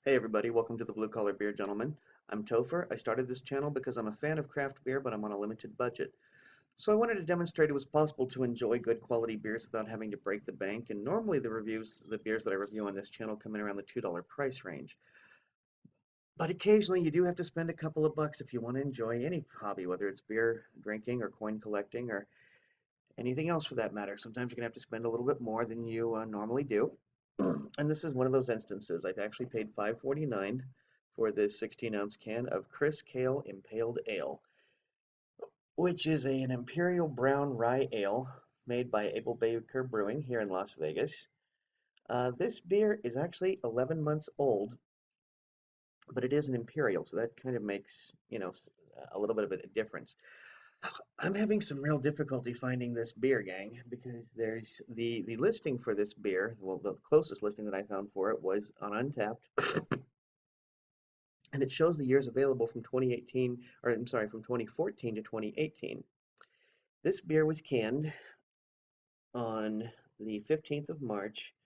Hey everybody, welcome to the Blue Collar Beer Gentleman. I'm Topher. I started this channel because I'm a fan of craft beer, but I'm on a limited budget. So I wanted to demonstrate it was possible to enjoy good quality beers without having to break the bank, and normally the beers that I review on this channel come in around the $2 price range. But occasionally you do have to spend a couple of bucks if you want to enjoy any hobby, whether it's beer drinking or coin collecting or anything else for that matter. Sometimes you're going to have to spend a little bit more than you normally do. And this is one of those instances. I've actually paid $5.49 for this 16-ounce can of chriskaelimpaledale, which is an Imperial Brown Rye Ale made by Ablebakerbrewing here in Las Vegas. This beer is actually 11 months old, but it is an Imperial, so that kind of makes, a little bit of a difference. I'm having some real difficulty finding this beer, gang, because there's the listing for this beer. Well, the closest listing that I found for it was on Untapped, and it shows the years available from 2018, or I'm sorry, from 2014 to 2018. This beer was canned on the 15th of March,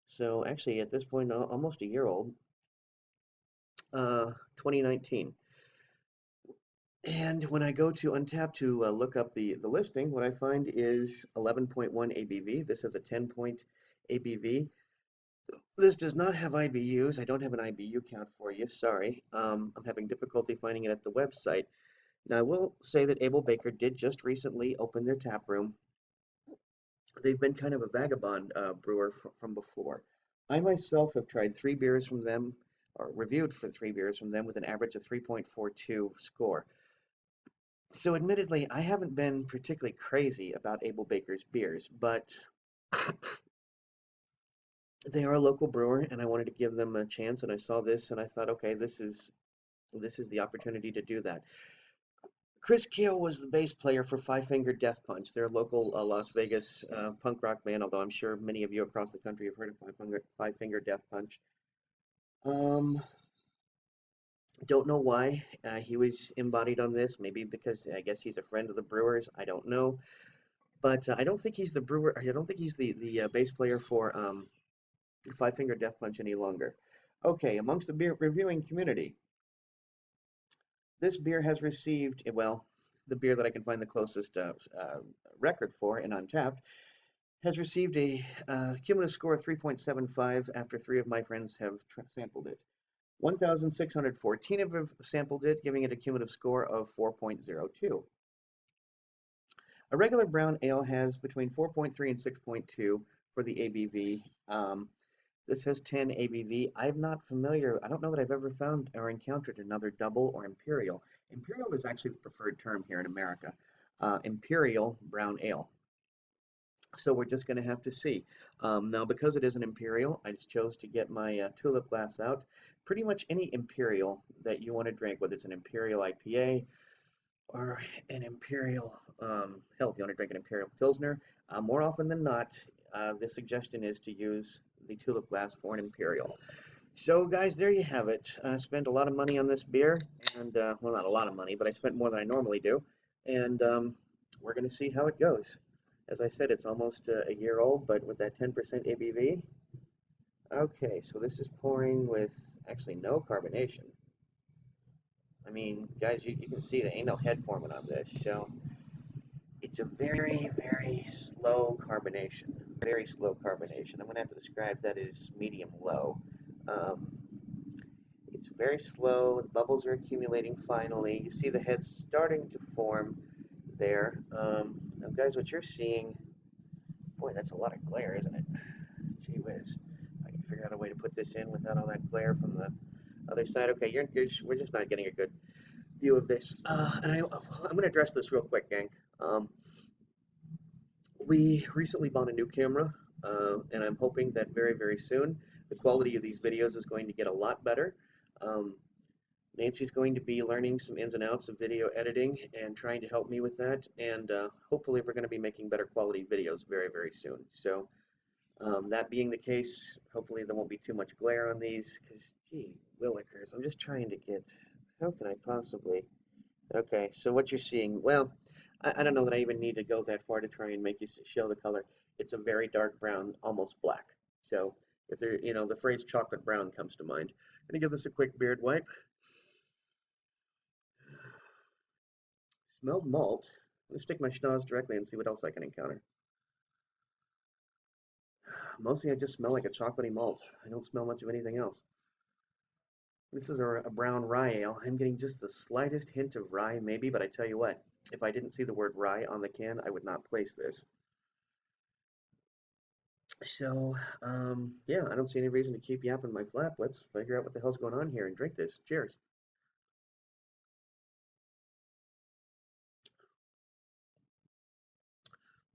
so actually at this point almost a year old, 2019. And when I go to Untapped to look up the listing, what I find is 11.1 ABV. This has a 10-point ABV. This does not have IBUs. I don't have an IBU count for you, sorry. I'm having difficulty finding it at the website. Now, I will say that Able Baker did just recently open their tap room. They've been kind of a vagabond brewer from before. I myself have tried 3 beers from them, or reviewed for 3 beers from them with an average of 3.42 score. So admittedly, I haven't been particularly crazy about Able Baker's beers, but they are a local brewer, and I wanted to give them a chance. And I saw this, and I thought, okay, this is the opportunity to do that. Chris Kale was the bass player for Five Finger Death Punch. They're a local Las Vegas punk rock band, although I'm sure many of you across the country have heard of Five Finger Death Punch. Um, don't know why he was embodied on this. Maybe because I guess he's a friend of the Brewers. I don't know. But I don't think he's the brewer. I don't think he's the bass player for Five Finger Death Punch any longer. Okay, amongst the beer reviewing community, this beer has received, well, the beer that I can find the closest record for in Untapped has received a cumulative score of 3.75 after 3 of my friends have sampled it. 1,614 have sampled it, giving it a cumulative score of 4.02. A regular brown ale has between 4.3 and 6.2 for the ABV. This has 10 ABV. I'm not familiar. I don't know that I've ever found or encountered another double or imperial. Imperial is actually the preferred term here in America. Imperial brown ale. So we're just going to have to see. Now, because it is an imperial, I just chose to get my tulip glass out. Pretty much any imperial that you want to drink, whether it's an imperial IPA or an imperial, hell, if you want to drink an imperial pilsner, more often than not, the suggestion is to use the tulip glass for an imperial. So guys, there you have it. I spent a lot of money on this beer, and well, not a lot of money, but I spent more than I normally do, and we're going to see how it goes. As I said, it's almost a year old, but with that 10% ABV. Okay, so this is pouring with actually no carbonation. I mean, guys, you can see there ain't no head forming on this, so it's a very, very slow carbonation. Very slow carbonation. I'm going to have to describe that as medium low. Um, it's very slow. The bubbles are accumulating finally. You see the heads starting to form there. Now, guys, what you're seeing, boy, that's a lot of glare, isn't it? Gee whiz. I can figure out a way to put this in without all that glare from the other side. Okay, we're just not getting a good view of this. And I'm going to address this real quick, gang. We recently bought a new camera, and I'm hoping that very, very soon the quality of these videos is going to get a lot better. Nancy's going to be learning some ins and outs of video editing and trying to help me with that, and hopefully we're going to be making better quality videos very, very soon. So that being the case, hopefully there won't be too much glare on these, because, gee, willikers, I'm just trying to get, how can I possibly, okay, so what you're seeing, well, I don't know that I even need to go that far to try and make you show the color. It's a very dark brown, almost black. So If they're, the phrase chocolate brown comes to mind. Gonna give this a quick beard wipe. Smelled malt. I'm gonna stick my schnoz directly and see what else I can encounter. Mostly I just smell like a chocolatey malt. I don't smell much of anything else. This is a brown rye ale. I'm getting just the slightest hint of rye, maybe, but I tell you what, if I didn't see the word rye on the can, I would not place this. So, yeah, I don't see any reason to keep yapping my flap. Let's figure out what the hell's going on here and drink this. Cheers.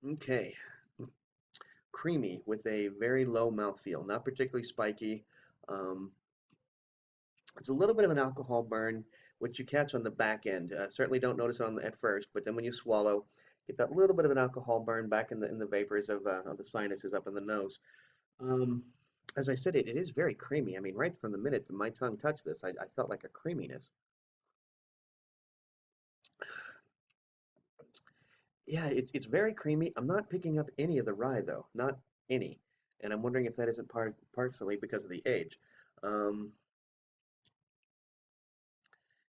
Okay. Creamy with a very low mouthfeel, not particularly spiky. Um, it's a little bit of an alcohol burn, which you catch on the back end. Certainly don't notice it at first, but then when you swallow, get that little bit of an alcohol burn back in the vapors of the sinuses up in the nose. Um, as I said, it is very creamy. I mean, right from the minute that my tongue touched this, I felt like a creaminess. Yeah, it's very creamy. I'm not picking up any of the rye though, not any. And I'm wondering if that isn't partially because of the age. Um,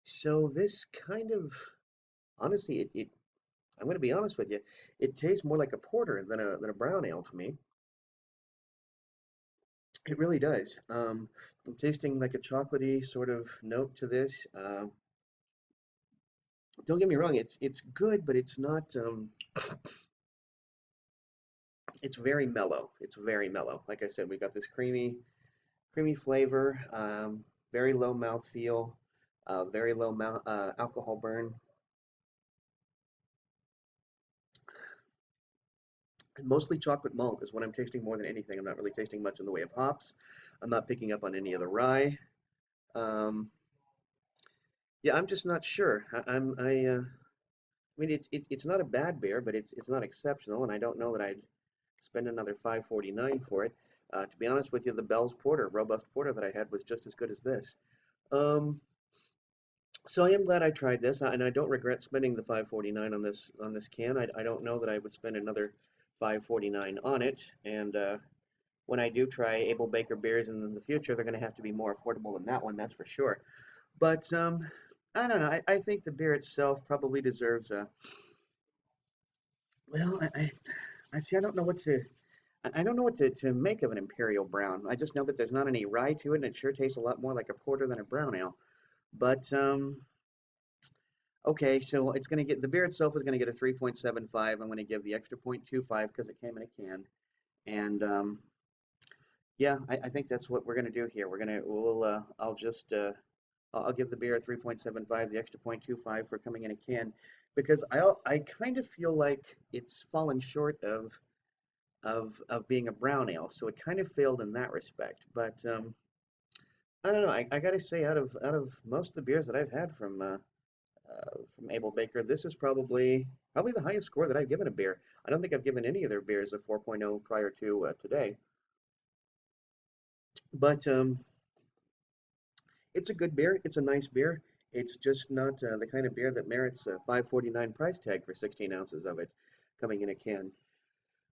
so this kind of, honestly, I'm going to be honest with you, it tastes more like a porter than a brown ale to me. It really does. I'm tasting like a chocolatey sort of note to this. Don't get me wrong, it's good, but it's not. It's very mellow. It's very mellow. Like I said, we've got this creamy flavor, very low mouth feel, very low alcohol burn. Mostly chocolate malt is what I'm tasting more than anything. I'm not really tasting much in the way of hops. I'm not picking up on any of the rye. Um, yeah, I'm just not sure. I mean, it's not a bad beer, but it's not exceptional, and I don't know that I'd spend another 5.49 for it. To be honest with you, the Bell's Porter, robust porter that I had was just as good as this. Um, so I am glad I tried this, and I don't regret spending the 5.49 on this can. I don't know that I would spend another 5.49 on it, and when I do try Able Baker beers in the future, they're going to have to be more affordable than that one, that's for sure. But I don't know. I think the beer itself probably deserves a. Well, I see. I don't know what to. I don't know what to make of an imperial brown. I just know that there's not any rye to it, and it sure tastes a lot more like a porter than a brown ale. But okay, so it's going to get the beer itself is going to get a 3.75. I'm going to give the extra 0.25 because it came in a can, and yeah, I think that's what we're going to do here. I'll just I'll give the beer a 3.75, the extra 0.25 for coming in a can, because I kind of feel like it's fallen short of being a brown ale, so it kind of failed in that respect. But I don't know. I gotta say, out of most of the beers that I've had from Able Baker, this is probably the highest score that I've given a beer. I don't think I've given any of their beers a 4.0 prior to today. But it's a good beer. It's a nice beer. It's just not the kind of beer that merits a 5.49 price tag for 16 ounces of it coming in a can.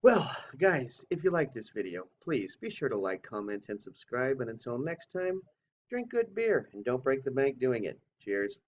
Well, guys, if you like this video, please be sure to like, comment, and subscribe. And until next time, drink good beer and don't break the bank doing it. Cheers.